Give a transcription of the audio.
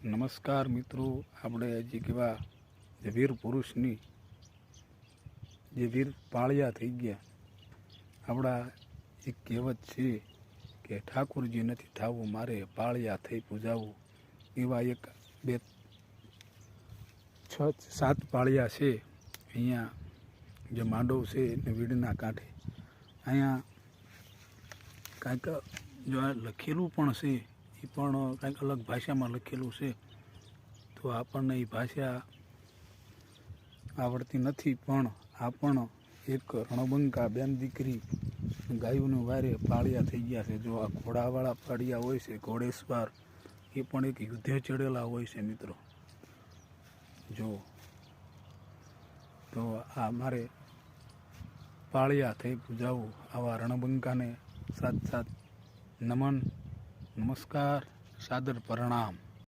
નમસ્કાર મિત્રો, આપણે હજી કેવા જે વીર પુરુષની જે વીર પાળિયા થઈ ગયા. આપણા એક કહેવત છે કે ઠાકુરજી નથી થવું મારે પાળિયા થઈ પૂજાવું. એવા એક 2 6 7 પાળિયા છે અહીંયા જે માંડવ છે ને વીડના કાંઠે. અહીંયા કાંઈક જો આ લખેલું પણ છે, એ પણ કાંઈક અલગ ભાષામાં લખેલું છે, તો આપણને એ ભાષા આવડતી નથી. પણ આ પણ એક રણબંકા બેન દીકરી ગાયોને વારે પાળિયા થઈ ગયા છે. જો આ ઘોડાવાળા પાળિયા હોય છે, ઘોડેસવાર, એ પણ એક યુદ્ધે ચડેલા હોય છે મિત્રો. જો તો આ મારે પાળિયા થઈ પૂજાવું. આવા રણબંકાને સાથ નમન, નમસ્કાર, સાદર પ્રણામ.